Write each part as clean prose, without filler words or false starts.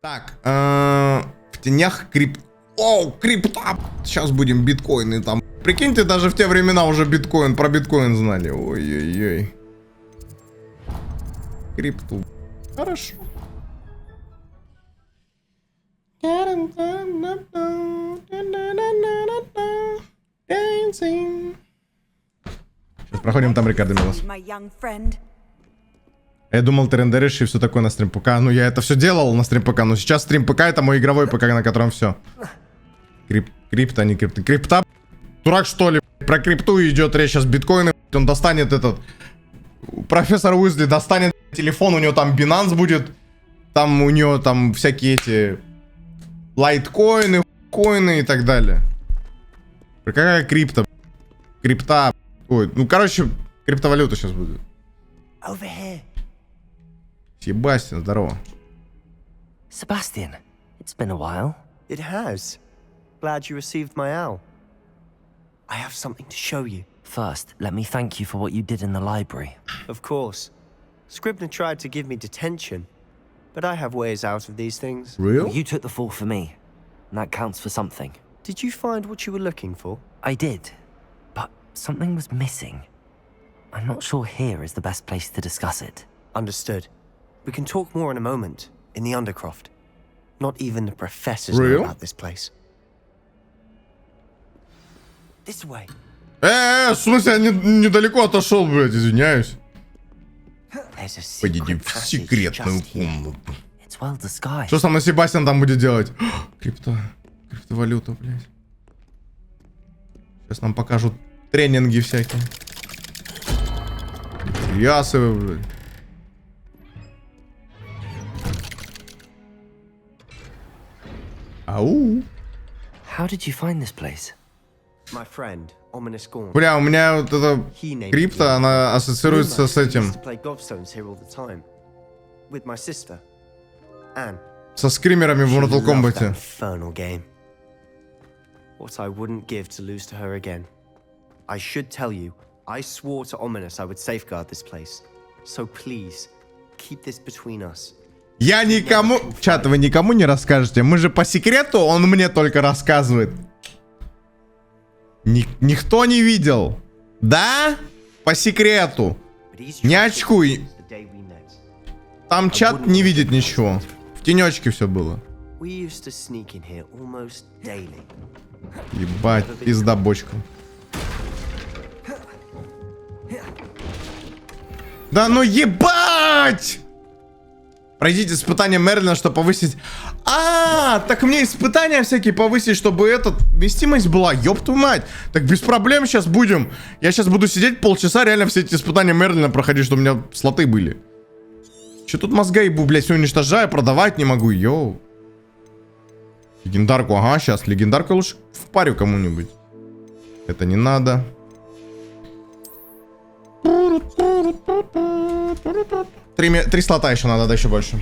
Так, в тенях крипта. Сейчас будем биткоины там. Прикиньте, даже в те времена уже про биткоин знали. Ой-ой-ой. Крипту. Хорошо. Сейчас проходим там Рикардо Милос. Я думал, ты рендеришь и все такое на стрим ПК. Ну, я это все делал на стрим ПК, но сейчас стрим ПК это мой игровой ПК, на котором все. Крипта, не крипта. Крипта, дурак что ли? Про крипту идет речь, сейчас биткоины. Он достанет этот... Профессор Уизли достанет телефон, у него там Binance будет. Там у него там всякие эти... лайткоины, коины и так далее. Какая крипта? Крипта. Ой, ну короче, криптовалюта сейчас будет. Себастьян, здорово. Sebastian, it's been a while. It has. Glad you received my owl. I have something to show you. First, let me thank you for what you did in the library. Of course. Scribner tried to give me detention, but I have ways out of these things. Real? You took the fall for me, and that counts for something. Did you find what you were looking for? I did, but something was missing. I'm not sure here is the best place to discuss it. Understood. We can talk more in a moment, in the Undercroft. Not even the professors Real? know about this place. This way. В смысле, я недалеко отошел, блядь, извиняюсь. There's a Пойдите secret в passage секретную just here. комнату. It's well disguised. Что со мной Себастьян там будет делать? Криптовалюта, блядь. Сейчас нам покажут тренинги всякие. Ясы, блядь. Ау. How did you find this place? My friend, Ominous Gaunt. Бля, у меня вот эта He named it крипта, here. она ассоциируется с He этим. used to play gobstones here all the time. With my sister, Anne. Со скримерами в She Mortal loved that Kombat. infernal game. What I wouldn't give to lose to her again. I should tell you, I swore to Ominous I would safeguard this place. So please, keep this between us. Я никому... Чат, вы никому не расскажете? Мы же по секрету, он мне только рассказывает. Никто не видел. Да? По секрету. But he's Не trusted очкуй. since the day we met. Там чат не видит ничего. В тенечке все было. We used to sneak in here almost daily. Ебать, пизда бочка. Да ну ебать! Пройдите испытание Мерлина, чтобы повысить... Так мне испытания всякие повысить, чтобы вместимость была. Ёб твою мать. Так без проблем сейчас будем. Я сейчас буду сидеть полчаса, реально все эти испытания Мерлина проходить, чтобы у меня слоты были. Че тут мозга ебу, блядь, все уничтожаю, продавать не могу, йоу. Легендарку, ага, сейчас. Легендарку лучше впарю кому-нибудь. Это не надо. Три слота еще надо, да, еще больше.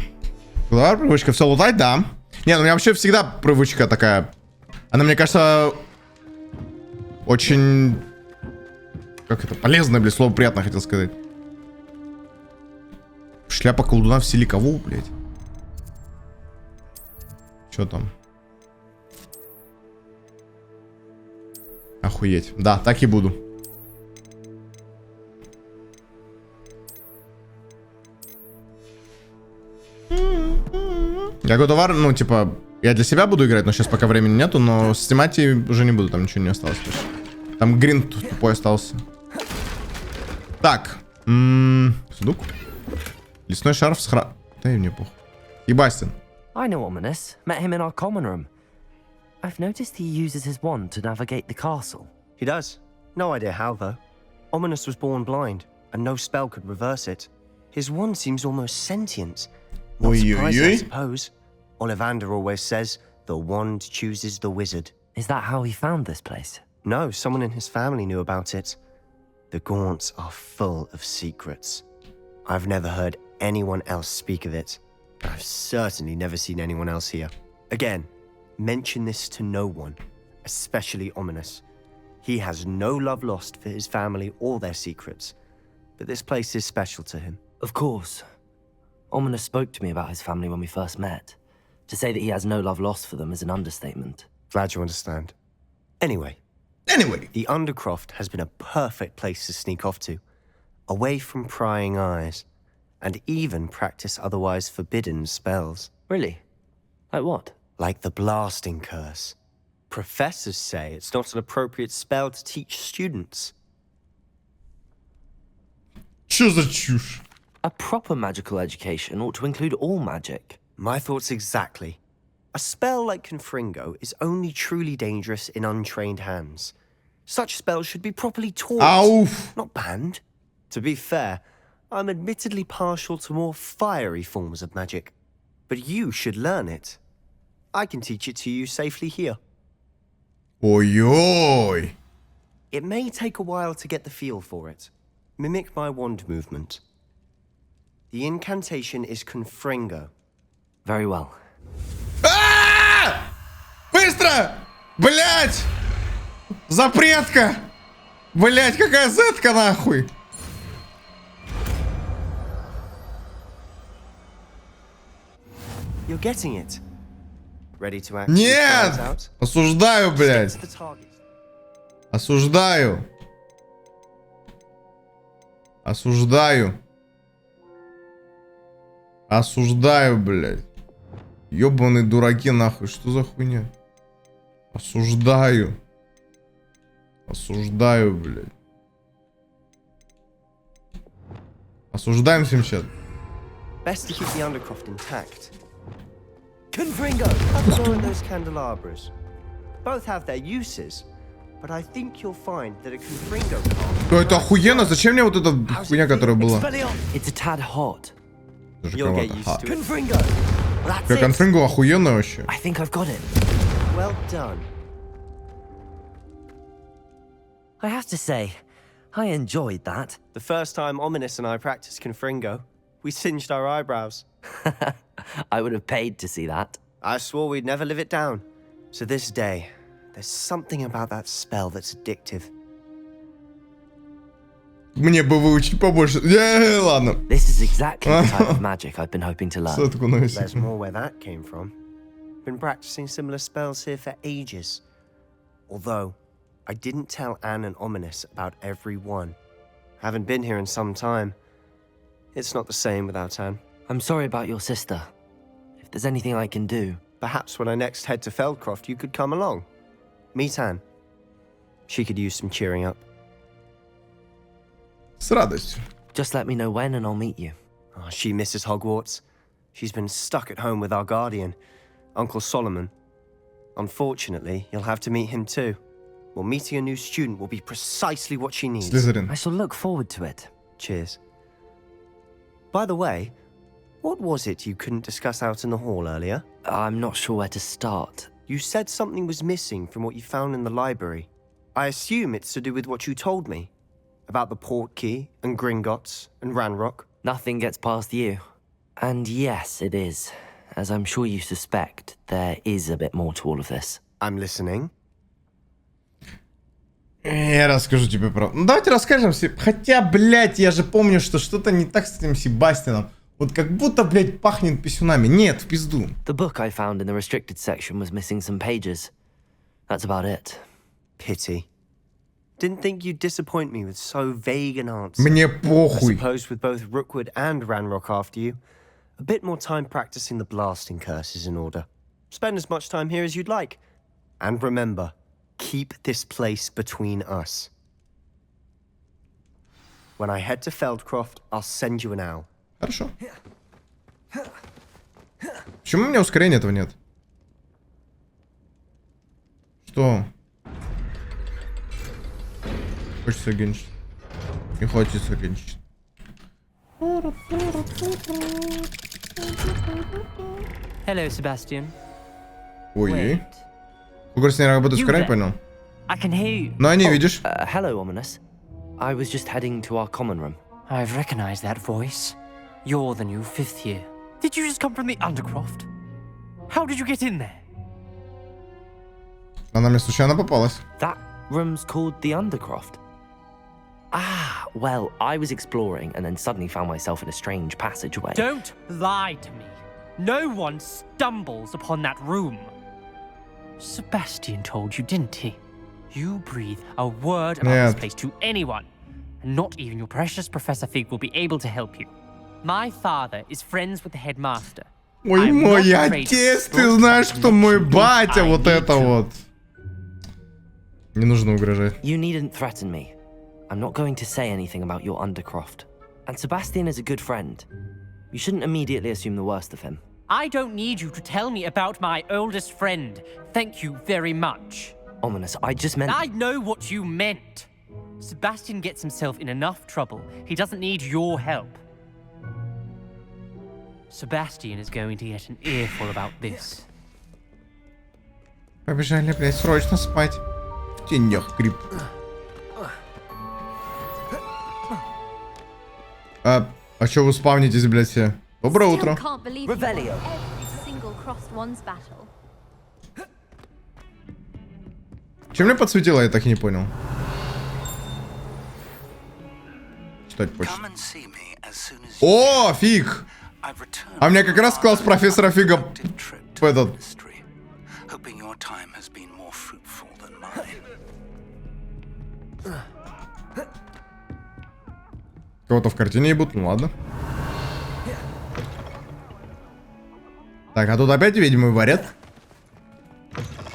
Да, привычка все лутать, да. Не, ну у меня вообще всегда привычка такая. Она, мне кажется, очень... Как это? Полезное, блядь, слово приятно хотел сказать. Шляпа колдуна в селе кого, блядь? Че там? Охуеть. Да, так и буду. Я God, ну, типа, я для себя буду играть, но сейчас пока времени нету, но снимать уже не буду, там ничего не осталось. Там грин тупой остался. Так. Сундук. Лесной шарф с хра... Да и мне похуй. Себастьян. I know Ominous. Met him in our common room. I've noticed he uses his wand to navigate the castle. He does. No idea how, though. Ominous was born blind, and no spell could reverse it. His wand seems almost sentient. Not surprising, I suppose. Ollivander always says, the wand chooses the wizard. Is that how he found this place? No, someone in his family knew about it. The Gaunts are full of secrets. I've never heard anyone else speak of it. I've certainly never seen anyone else here. Again, mention this to no one, especially Ominous. He has no love lost for his family or their secrets, but this place is special to him. Of course. Ominous spoke to me about his family when we first met. To say that he has no love lost for them is an understatement. Glad you understand. Anyway, the Undercroft has been a perfect place to sneak off to, away from prying eyes, and even practice otherwise forbidden spells. Really? Like what? Like the blasting curse. Professors say it's not an appropriate spell to teach students. Чё за чушь? A proper magical education ought to include all magic. My thoughts exactly. A spell like Confringo is only truly dangerous in untrained hands. Such spells should be properly taught, Ауф! not banned. To be fair, I'm admittedly partial to more fiery forms of magic. But you should learn it. I can teach it to you safely here. Ой-ой! It may take a while to get the feel for it. Mimic my wand movement. The incantation is Confringo. Very well. Быстро! Блять! Запретка! Блять, какая зетка нахуй! You're getting it. Ready to act? Нет! Out? Осуждаю, блять! Stick to the target. Осуждаю. Осуждаю. Осуждаю, блядь. Ёбаные дураки, нахуй. Что за хуйня? Осуждаю. Осуждаю, блядь. Осуждаем 70. Best to keep the Undercroft intact. Confringo! Have a go at those candelabras. Both have their uses, but I think you'll find that a Confringo card... Ну это охуенно. Зачем мне вот эта хуйня, которая была? It's a tad hot. You'll get used to it. Confringo! That's Как it! конфрингу охуенно вообще. I think I've got it. Well done. I have to say, I enjoyed that. The first time Ominous and I practiced Confringo, we singed our eyebrows. I would have paid to see that. I swore we'd never live it down. To this day, there's something about that spell that's addictive. Мне бы выучить побольше. Ладно. This is exactly the type of magic I've been hoping to learn. Сотку на There's висит. more where that came from. Been practicing similar spells here for ages. Although, I didn't tell Anne and Ominous about every one. Haven't been here in some time. It's not the same without Anne. I'm sorry about your sister. If there's anything I can do... Perhaps when I next head to Feldcroft, you could come along. Meet Anne. She could use some cheering up. С радостью. Just let me know when and I'll meet you. Oh, she misses Hogwarts. She's been stuck at home with our guardian, Uncle Solomon. Unfortunately, you'll have to meet him too. Well, meeting a new student will be precisely what she needs. Слизерин. I shall look forward to it. Cheers. By the way, what was it you couldn't discuss out in the hall earlier? I'm not sure where to start. You said something was missing from what you found in the library. I assume it's to do with what you told me. About the Portkey, and Gringotts, and Ranrock. Nothing gets past you. And yes, it is. As I'm sure you suspect, there is a bit more to all of this. I'm listening. Я расскажу тебе про... Ну давайте расскажем все. Хотя, блядь, я же помню, что что-то не так с этим Себастьяном. Вот как будто, блядь, пахнет писюнами. Нет, в пизду. The book I found in the restricted section was missing some pages. That's about it. Pity. Didn't think you'd disappoint me with so vague an answer. Мне I похуй. suppose with both Rookwood and Ranrock after you, a bit more time practicing the blasting curse is in order. Spend as much time here as you'd like. And remember, keep this place between us. When I head to Feldcroft, I'll send you an owl. Хорошо. Почему у меня ускорения этого нет? Что? Хочется генчить. Не хочется генчить. Hello, Sebastian. Ой. Хогвартс не работает ускорение, понял? I can hear you. Но они, видишь? Hello, Ominous. I was just heading to our common room. I've recognized that voice. You're the new 5th year. Did you just come from the Undercroft? How did you get in there? Она мне случайно попалась. That room's called the Undercroft. Ah, well, I was exploring and then suddenly found myself in a strange passageway. Don't lie to me. No one stumbles upon that room. Sebastian told you, didn't he? You breathe a word about this Нет. place to anyone, and not even your precious Professor Fig will be able to help you. My father is friends with the headmaster. Ой, I'm мой not afraid to отец, ты explore знаешь, that кто мой connection if батя, I вот need это to. вот. Не нужно угрожать. You needn't threaten me. I'm not going to say anything about your Undercroft. And Sebastian is a good friend. You shouldn't immediately assume the worst of him. I don't need you to tell me about my oldest friend. Thank you very much. Ominous, I just meant... I know what you meant. Sebastian gets himself in enough trouble. He doesn't need your help. Sebastian is going to get an earful about this. Побежали, блядь, срочно спать. В тенях, Крип. А чё вы спавнитесь, блядь, все? Доброе утро. Revelio. Чем мне подсветило, я так и не понял. Читать почту. О, фиг! А мне как раз класс профессора Фига этот... Кого-то в картине ебут, ну ладно. Так, а тут опять ведьмы варят.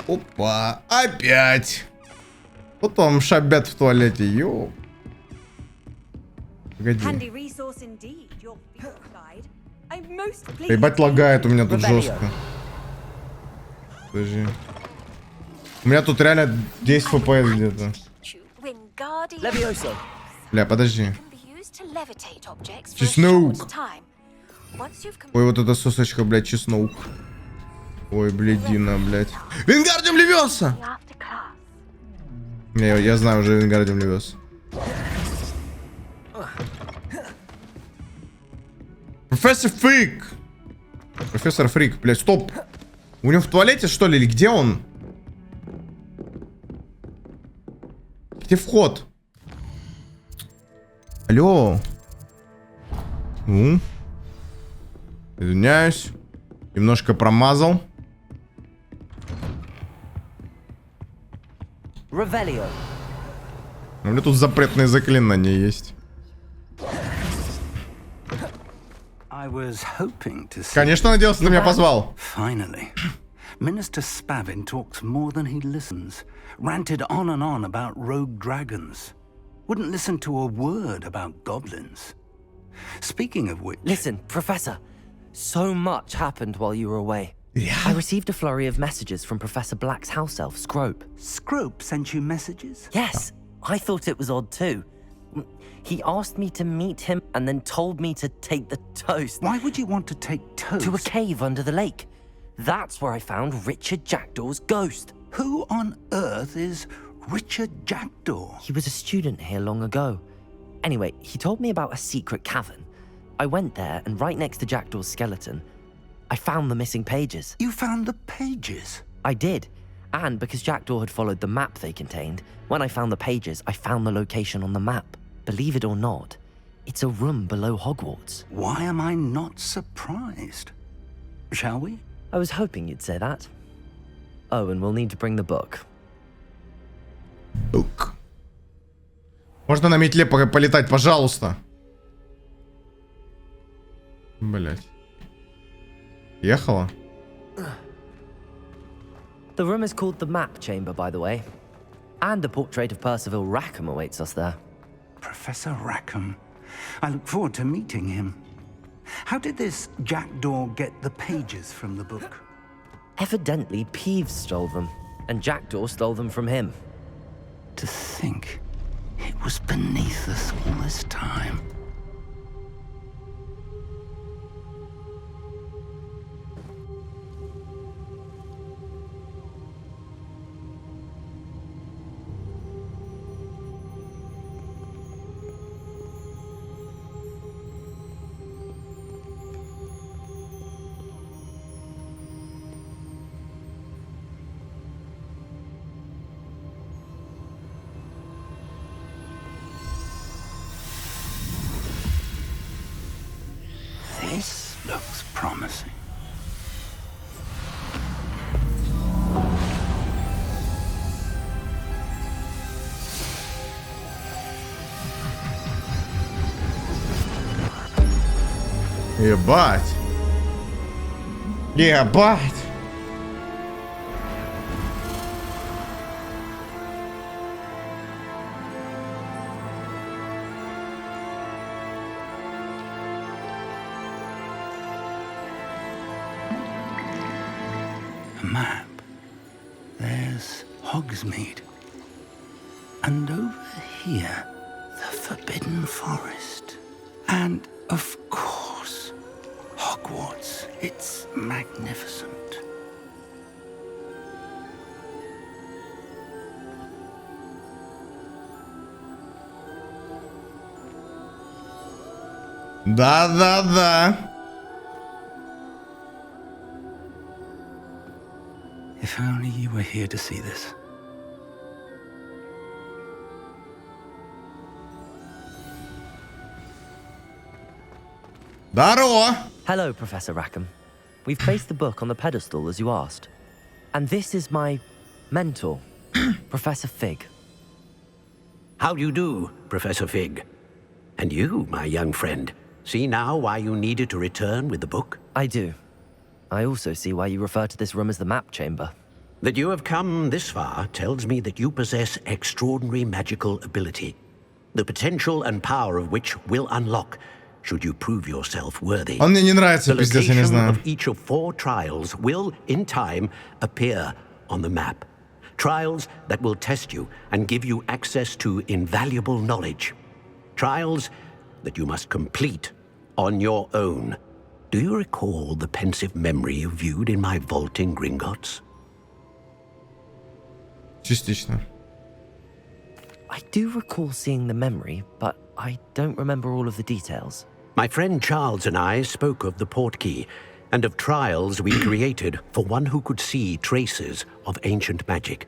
Опа, опять. Вот там шабят в туалете, йоу. Погоди. Ебать лагает у меня тут жестко. Подожди. У меня тут реально 10 FPS где-то. Бля, подожди. Чеснок. Ой, вот эта сосочка, блядь, чеснок. Ой, блядина, блядь. Вингардиум Левиоса! Не, я знаю уже Вингардиум Левиоса. Профессор Фрик! Профессор Фрик, блядь, стоп! У него в туалете, что ли, или где он? Где вход? Алло. Извиняюсь. Немножко промазал. Revelio. У меня тут запретные заклинания есть. Конечно, надеялся, ты меня позвал. Finally. Minister Spavin talks more than he listens. Ranted on and on about rogue dragons. Wouldn't listen to a word about goblins. Speaking of which... Listen, Professor. So much happened while you were away. Yeah. I received a flurry of messages from Professor Black's house elf, Scrope. Scrope sent you messages? Yes, I thought it was odd too. He asked me to meet him and then told me to take the toast. Why would you want to take toast? To a cave under the lake. That's where I found Richard Jackdaw's ghost. Who on earth is Richard Jackdaw? He was a student here long ago. Anyway, he told me about a secret cavern. I went there, and right next to Jackdaw's skeleton, I found the missing pages. You found the pages? I did. And because Jackdaw had followed the map they contained, when I found the pages, I found the location on the map. Believe it or not, it's a room below Hogwarts. Why am I not surprised? Shall we? I was hoping you'd say that. Oh, and we'll need to bring the book. Book. Можно на метле полетать, пожалуйста? Блять. Ехала? The room is called the Map Chamber, by the way. And a portrait of Percival Rackham awaits us there. Professor Rackham. I look forward to meeting him. How did this Jackdaw get the pages from the book? Evidently, Peeves stole them, and Jackdaw stole them from him. To think it was beneath us all this time. Ебать. Ебать. A map. There's Hogsmeade. And over here, the Forbidden Forest. And, of course, Hogwarts. It's magnificent. Да-да-да. If only you were here to see this. Здорово. Hello, Professor Rackham. We've placed the book on the pedestal as you asked. And this is my mentor, Professor Fig. How do you do, Professor Fig? And you, my young friend, see now why you needed to return with the book? I do. I also see why you refer to this room as the map chamber. That you have come this far tells me that you possess extraordinary magical ability, the potential and power of which will unlock should you prove yourself worthy. Он мне не нравится, The пиздец, я не location знаю. of each of 4 trials will, in time, appear on the map. Trials that will test you and give you access to invaluable knowledge. Trials that you must complete on your own. Do you recall the pensive memory you viewed in my vault in Gringotts? Частично. I do recall seeing the memory, but I don't remember all of the details. My friend Charles and I spoke of the portkey and of trials we created for one who could see traces of ancient magic.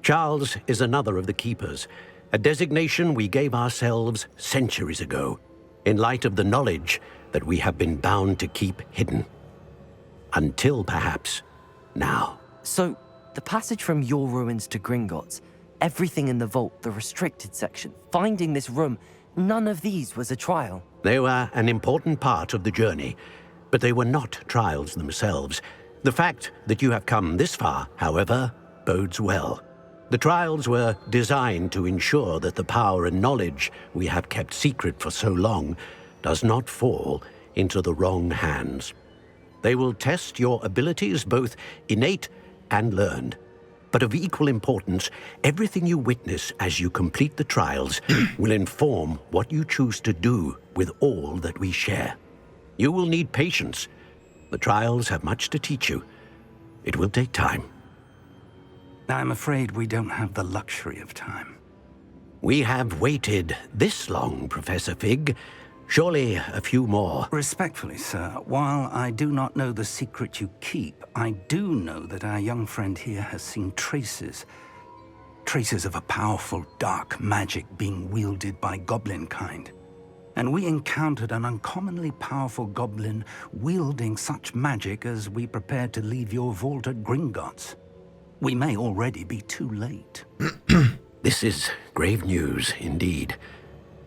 Charles is another of the keepers, a designation we gave ourselves centuries ago, in light of the knowledge that we have been bound to keep hidden. Until perhaps now. So, the passage from your ruins to Gringotts, everything in the vault, the restricted section, finding this room, none of these was a trial. They were an important part of the journey, but they were not trials themselves. The fact that you have come this far, however, bodes well. The trials were designed to ensure that the power and knowledge we have kept secret for so long does not fall into the wrong hands. They will test your abilities, both innate and learned. But of equal importance, everything you witness as you complete the trials will inform what you choose to do with all that we share. You will need patience. The trials have much to teach you. It will take time. I'm afraid we don't have the luxury of time. We have waited this long, Professor Fig. Surely a few more. Respectfully, sir, while I do not know the secret you keep, I do know that our young friend here has seen traces of a powerful dark magic being wielded by goblin kind. And we encountered an uncommonly powerful goblin wielding such magic as we prepared to leave your vault at Gringotts. We may already be too late. This is grave news indeed.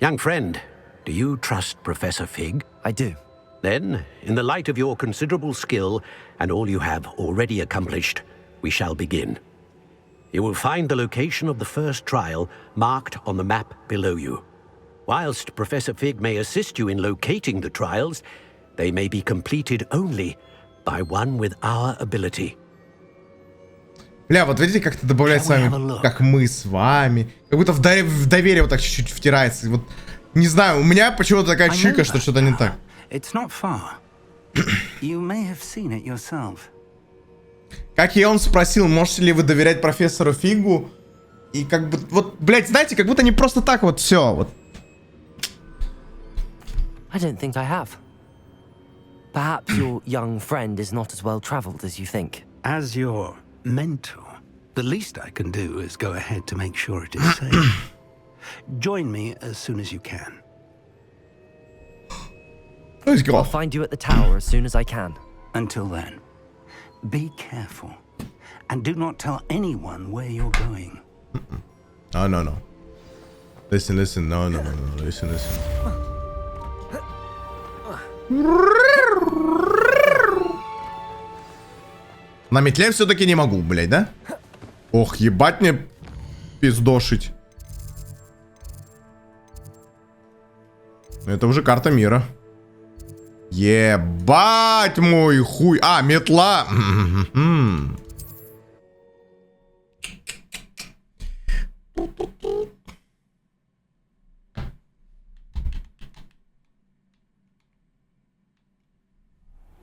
Young friend, do you trust Professor Fig? I do. Then, in the light of your considerable skill and all you have already accomplished, we shall begin. You will find the location of the first trial marked on the map below you. Whilst Professor Fig may assist you in locating the trials, they may be completed only by one with our ability. Бля, вот видите, как это добавляет с вами, как мы с вами. Как будто в доверие вот так чуть-чуть втирается. Вот, не знаю, у меня почему-то такая чика, что что-то не так. It's not far. You may have seen it yourself. Как и он спросил, можете ли вы доверять профессору Фигу? И как бы, вот, блядь, знаете, как будто не просто так вот все, вот. I don't think I have. Perhaps your young friend is not as well traveled as you think. As your mentor, the least I can do is go ahead to make sure it is safe. Join me as soon as you can. Let's go. I'll find you at the tower as soon as I can. Until then, be careful. And do not tell anyone where you're going. Oh, no. Listen, no, listen. На метле все-таки не могу, блядь, да? Ох, ебать мне пиздошить. Это уже карта мира. Ебать мой хуй. А, метла.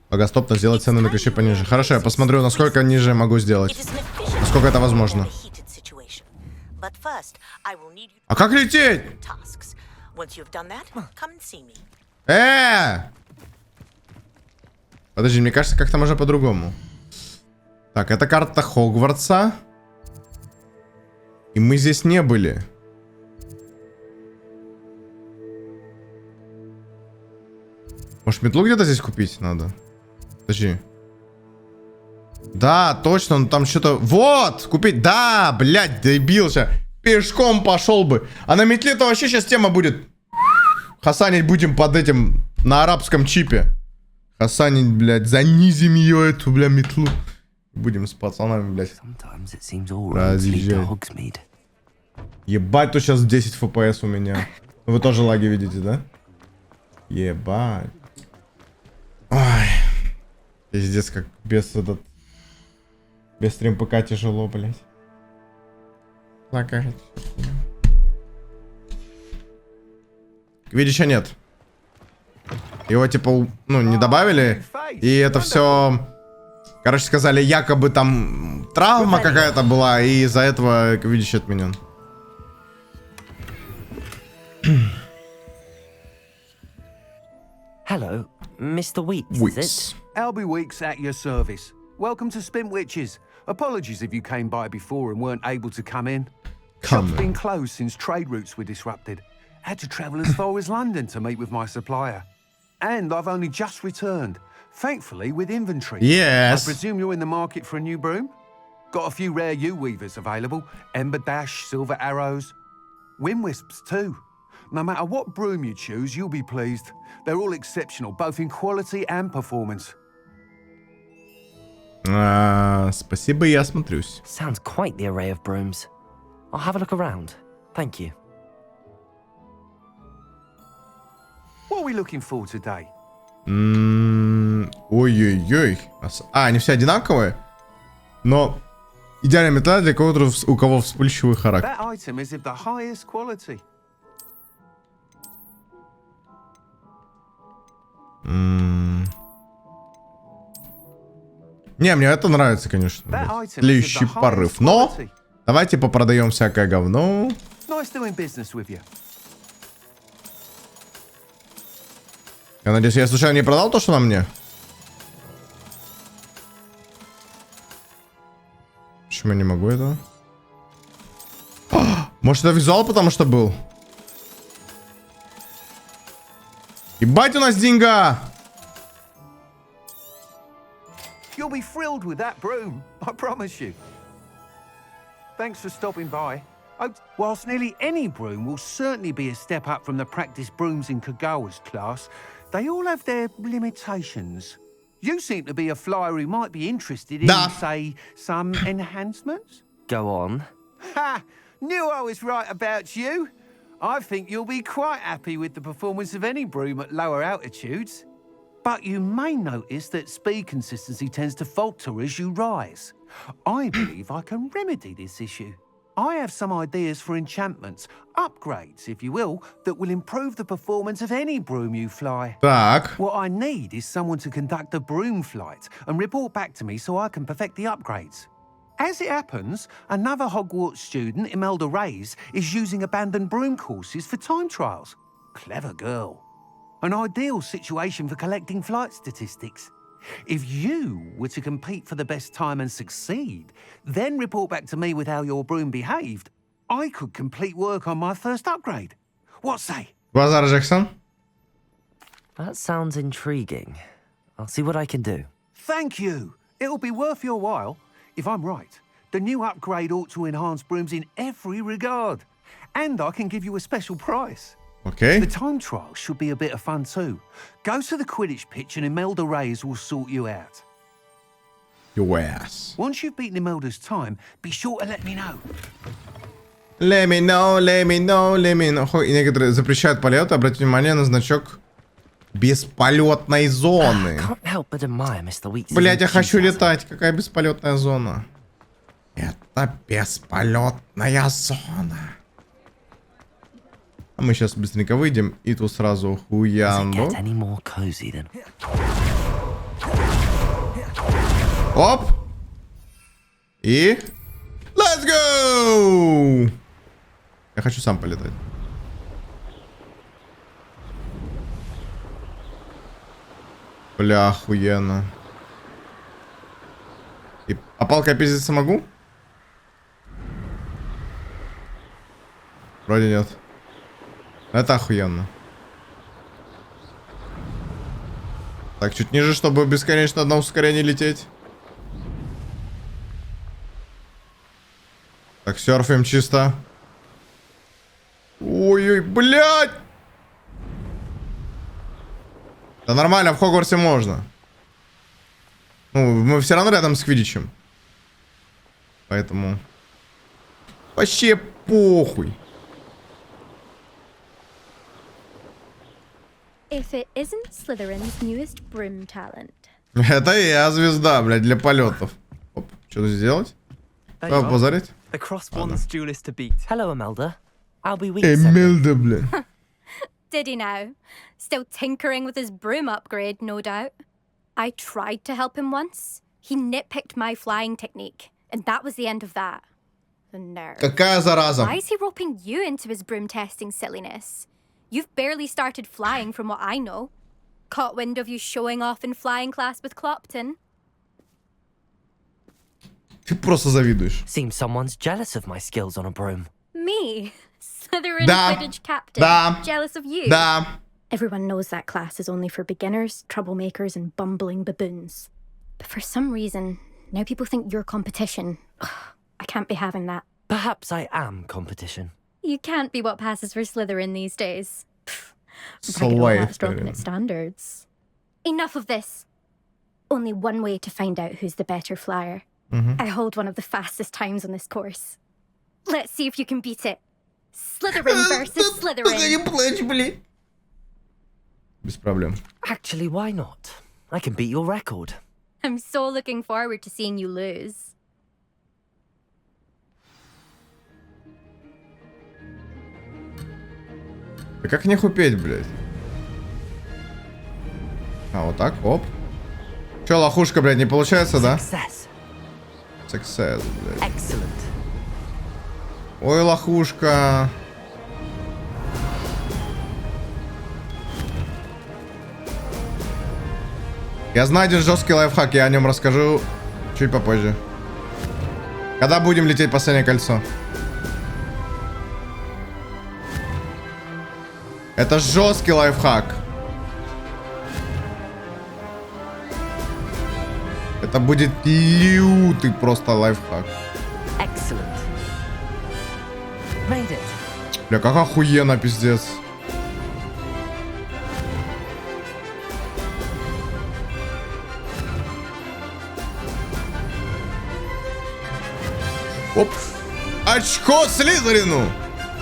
Ага, стоп, надо сделать цены на ключи пониже. Хорошо, я посмотрю, насколько ниже могу сделать. Насколько это возможно. А как лететь? Подожди, мне кажется, как-то можно по-другому. Так, это карта Хогвартса. И мы здесь не были. Может, метлу где-то здесь купить надо? Подожди. Да, точно, он там что-то... Вот! Купить... Да, блядь, доебился. Пешком пошел бы. А на метле-то вообще сейчас тема будет. Хасанить будем под этим... На арабском чипе. Хасанить, блядь, занизим ее эту, бля, метлу. Будем с пацанами, блядь, разъезжать. Ебать, то сейчас 10 FPS у меня. Вы тоже лаги видите, да? Ебать. Ой. Пиздец, как без этот... Без стрим ПК тяжело, блядь. Лагать. Видишь, нет. Его типа, ну, не добавили. И это все... Короче, сказали, якобы там травма какая-то была. И из-за этого, видишь, отменен. Hello, Mr. Weeks, is it? Albie Weeks at your service. Welcome to Spintwitches. Apologies if you came by before and weren't able to come in. Shop's been closed since trade routes were disrupted. Had to travel as far as London to meet with my supplier. And I've only just returned, thankfully with inventory. Yes. I presume you're in the market for a new broom? Got a few rare U-weavers available. Ember Dash, Silver Arrows. Wind Wisps too. No matter what broom you choose, you'll be pleased. They're all exceptional, both in quality and performance. Спасибо, я смотрюсь. Sounds quite the array of brooms. I'll have a look around. Thank you. What are we looking for today? Ой-ой-ой. Они все одинаковые? Но идеальная метла для кого-то, у кого вспыльчивый характер. That item is of the highest quality. Не, мне это нравится, конечно. Тлеющий порыв. Но давайте попродаем всякое говно. Я надеюсь, я случайно не продал то, что на мне? Почему я не могу этого? Может, это визуал, потому что был? Ебать, у нас деньга! You'll be thrilled with that broom, I promise you. Thanks for stopping by. Whilst nearly any broom will certainly be a step up from the practice brooms in Kagawa's class, they all have their limitations. You seem to be a flyer who might be interested in, say, some enhancements? Go on. Ha! Knew I was right about you. I think you'll be quite happy with the performance of any broom at lower altitudes. But you may notice that speed consistency tends to falter as you rise. I believe I can remedy this issue. I have some ideas for enchantments, upgrades, if you will, that will improve the performance of any broom you fly. Так. What I need is someone to conduct a broom flight and report back to me so I can perfect the upgrades. As it happens, another Hogwarts student, Imelda Reyes, is using abandoned broom courses for time trials. Clever girl. An ideal situation for collecting flight statistics. If you were to compete for the best time and succeed, then report back to me with how your broom behaved, I could complete work on my first upgrade. What say? Базар, Джексон. That sounds intriguing. I'll see what I can do. Thank you. It'll be worth your while. If I'm right, the new upgrade ought to enhance brooms in every regard. And I can give you a special price. Okay. The time trial should be a bit of fun too. Go to the Quidditch pitch and Imelda Reyes will sort you out. your ass. Once you've beaten Imelda's time, be sure to let me know. Let me know, let me know, let me know. И некоторые запрещают полеты. Обратите внимание на значок бесполетной зоны. Can't help but admire Mr. Weeks' Блять, я хочу enthusiasm. летать. Какая бесполетная зона? Это бесполетная зона. А мы сейчас быстренько выйдем. И тут сразу Does it хуянду. get any more cozy than... Оп. И... Let's go! Я хочу сам полетать. Бля, охуенно. А палкой пиздиться могу? Вроде нет. Это охуенно. Так, чуть ниже, чтобы бесконечно на ускорении лететь. Так, серфим чисто. Ой-ой, блядь! Да нормально, в Хогвартсе можно. Ну, мы все равно рядом с Квиддичем. Поэтому... Вообще похуй. If it isn't Slytherin's newest broom talent. Это я звезда, блядь, для полетов. Оп, что-то сделать? There you are. Позарить? The cross one's duelist to beat. Hello, Imelda. I'll be Weeks. Эмельда, блядь. Did he now? Still tinkering with his broom upgrade, no doubt. I tried to help him once. He nitpicked my flying technique, and that was the end of that. The nerve. Какая зараза? Why is he roping you into his broom testing silliness? You've barely started flying from what I know. Caught wind of you showing off in flying class with Clopton. Ты просто завидуешь. Seems someone's jealous of my skills on a broom. Me? Slytherin Да. Quidditch captain? Да. Jealous of you? Да. Everyone knows that class is only for beginners, troublemakers, and bumbling baboons. But for some reason, now people think you're competition. Ugh, I can't be having that. Perhaps I am competition. You can't be what passes for Slytherin these days. Bragging all that's dropping its standards. Enough of this. Only one way to find out who's the better flyer. I hold one of the fastest times on this course. Let's see if you can beat it. Slytherin versus Slytherin. Без проблем. Actually, why not? I can beat your record. I'm so looking forward to seeing you lose. Да как нехуй петь, блядь? А, вот так, оп. Че, лохушка, блядь, не получается, да? Success. Success, блядь. Excellent. Ой, лохушка. Я знаю один жесткий лайфхак, я о нем расскажу чуть попозже. Когда будем лететь последнее кольцо. Это жесткий лайфхак. Это будет лютый просто лайфхак. Excellent. Made it. Бля, как охуенно, пиздец. Оп. Очко Слизерину.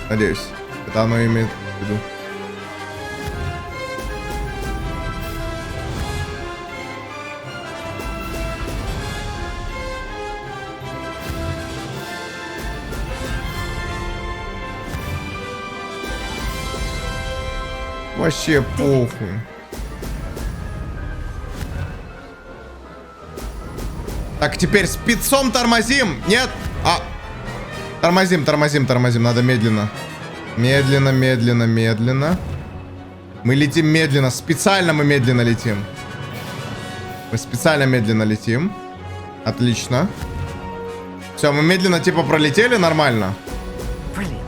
Надеюсь, это оно имеет в виду. Вообще похуй. Так, теперь спецом тормозим. Нет. А. Тормозим, тормозим, тормозим. Надо медленно. Медленно, медленно, медленно. Мы летим медленно. Специально мы медленно летим. Мы специально медленно летим. Отлично. Все, мы медленно типа пролетели нормально. Brilliant.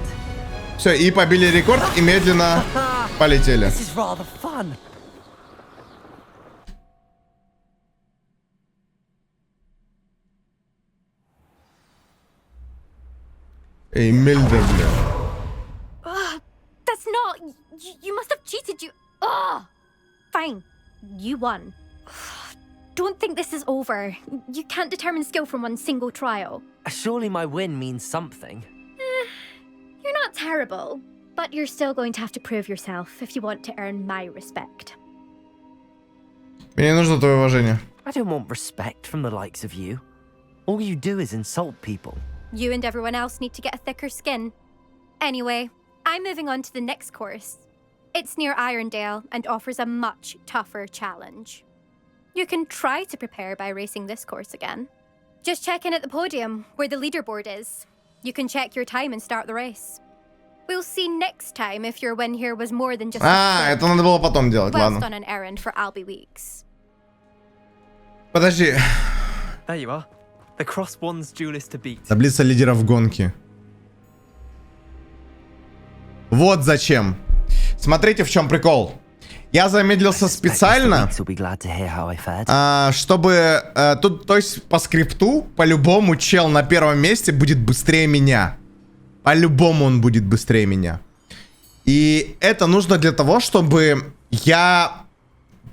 Все, и побили рекорд, и медленно полетели. This is rather fun. Эй, Мельда, бля. That's not... You must have cheated, you... Oh! Fine. You won. don't think this is over. You can't determine skill from one single trial. Surely my win means something. You're not terrible, but you're still going to have to prove yourself if you want to earn my respect. Мне нужно твое уважение. I don't want respect from the likes of you. All you do is insult people. You and everyone else need to get a thicker skin. Anyway, I'm moving on to the next course. It's near Irondale and offers a much tougher challenge. You can try to prepare by racing this course again. Just check in at the podium, where the leaderboard is. You can check your time and start the race. We'll see next time if your win here was more than just это надо было потом делать, ладно. on an errand for Albie Weeks. Подожди. There you are. The Cross Wands duelist to beat. Таблица лидеров гонки. Вот зачем. Смотрите, в чем прикол. Я замедлился специально, чтобы... тут, то есть, по скрипту, по-любому чел на первом месте будет быстрее меня. По-любому он будет быстрее меня. И это нужно для того, чтобы я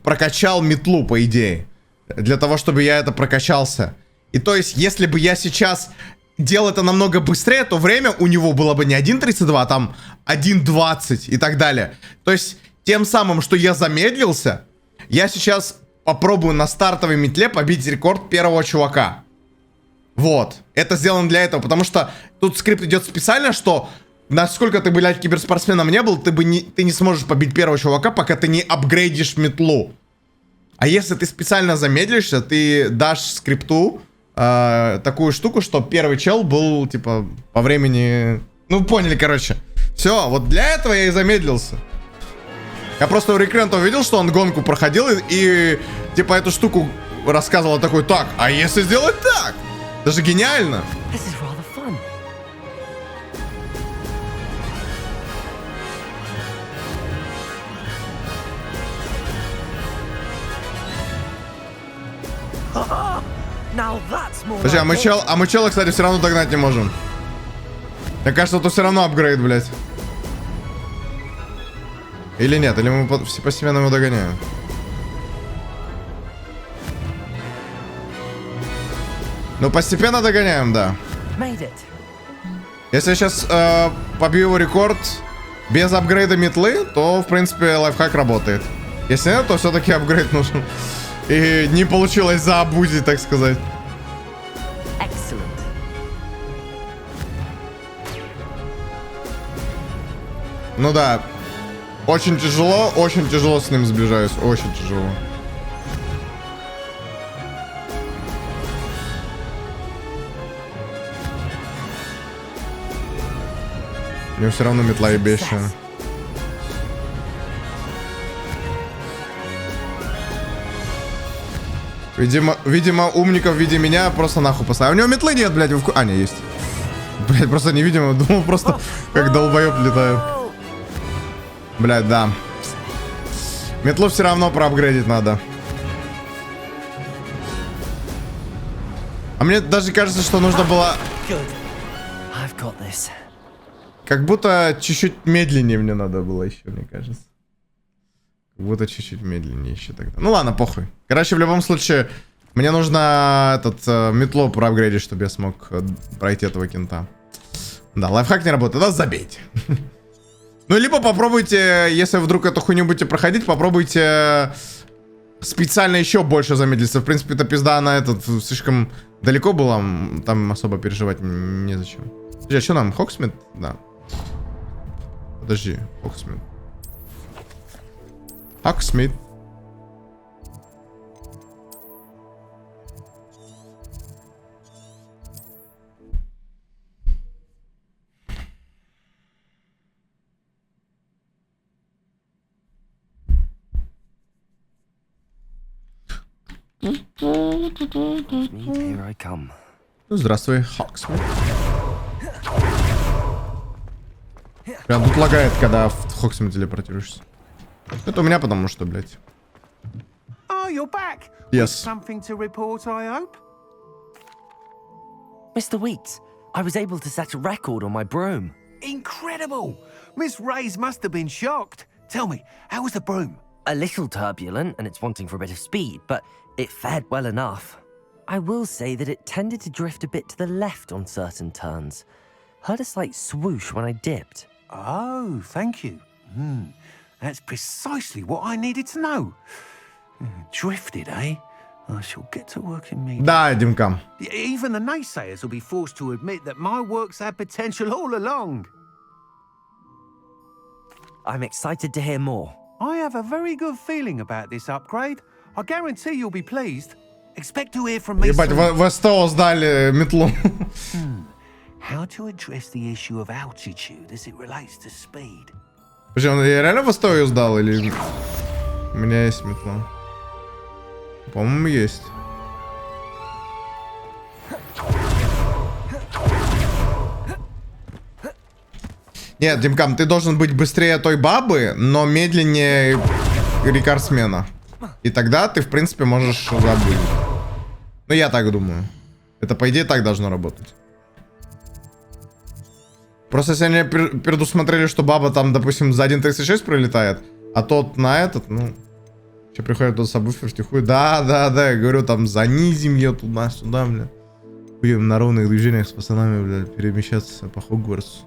прокачал метлу, по идее. Для того, чтобы я это прокачался. И то есть, если бы я сейчас делал это намного быстрее, то время у него было бы не 1.32, а там 1.20 и так далее. То есть, тем самым, что я замедлился, я сейчас попробую на стартовой метле побить рекорд первого чувака. Вот. Это сделано для этого, потому что тут скрипт идет специально, что насколько ты, блядь, киберспортсменом не был, ты не сможешь побить первого чувака, пока ты не апгрейдишь метлу. А если ты специально замедлишься, ты дашь скрипту такую штуку, что первый чел был, типа, по времени... Ну, поняли, короче. Все, вот для этого я и замедлился. Я просто у Рекрента увидел, что он гонку проходил и типа, эту штуку рассказывал такой, так, а если сделать так? Это же гениально. Подожди, а мы чела, кстати, все равно догнать не можем. Мне кажется, тут все равно апгрейд, блядь. Или нет, или мы постепенно его догоняем. Ну, постепенно догоняем, да. Если я сейчас побью его рекорд без апгрейда метлы, то, в принципе, лайфхак работает. Если нет, то все-таки апгрейд нужен. И не получилось заобузить, так сказать. Ну да. Очень тяжело с ним сближаюсь. Очень тяжело. У него все равно метла и бешеная. Видимо, умников в виде меня просто нахуй поставил. У него метлы нет, блядь. А, не, есть. Блядь, просто невидимо. Думал, просто как долбоеб летает. Блядь, да. Метлу все равно проапгрейдить надо. А мне даже кажется, что нужно было... Как будто чуть-чуть медленнее мне надо было еще, мне кажется. Как будто чуть-чуть медленнее еще тогда. Ну ладно, похуй. Короче, в любом случае, мне нужно метлу проапгрейдить, чтобы я смог пройти этого кента. Да, лайфхак не работает, да забейте. Ну, либо попробуйте, если вдруг эту хуйню будете проходить, попробуйте специально еще больше замедлиться. В принципе, эта пизда, она слишком далеко была, там особо переживать незачем. Подожди, а что нам, Хоксмит? Да. Подожди, Хоксмит. Хоксмит. Here I come. Здравствуй, Хоксмит. Прям тут лагает, когда в Хоксмит телепортируешься. Это у меня, потому что, блядь. Oh, you're back. Yes. Something to report, I hope. Mr. Weeks, I was able to set a record on my broom. Incredible. Miss Reyes must have been shocked. Tell me, how was the broom? A little turbulent and it's wanting for a bit of speed, but It fared well enough. I will say that it tended to drift a bit to the left on certain turns. Heard a slight swoosh when I dipped. Oh, thank you. That's precisely what I needed to know. Drifted, eh? I shall get to work immediately. Да, Димкам. Even the naysayers will be forced to admit that my work's had potential all along. I'm excited to hear more. I have a very good feeling about this upgrade. I guarantee you'll be pleased. Expect to hear from me Ебать, soon. в СТО сдали метлу. How to address the issue of altitude as it relates to speed. Подожди, он реально в СТО ее сдал или... У меня есть метла. По-моему, есть. Нет, Димкам, ты должен быть быстрее той бабы, но медленнее рекордсмена. И тогда ты, в принципе, можешь забыть. Ну, я так думаю. Это, по идее, так должно работать. Просто если они предусмотрели, что баба там, допустим, за 1.36 пролетает, а тот на этот, ну... Че приходит тот сабвуфер втихую. Да, я говорю, там занизим ее туда-сюда, бля. Будем на ровных движениях с пацанами, бля, перемещаться по Хогвартсу.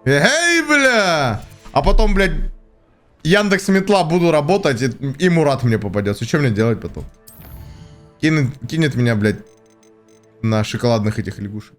Эй, бля! А потом, блядь, Яндекс Метла буду работать, и Мурат мне попадется. Что мне делать потом? Кинет меня, блядь, на шоколадных этих лягушек.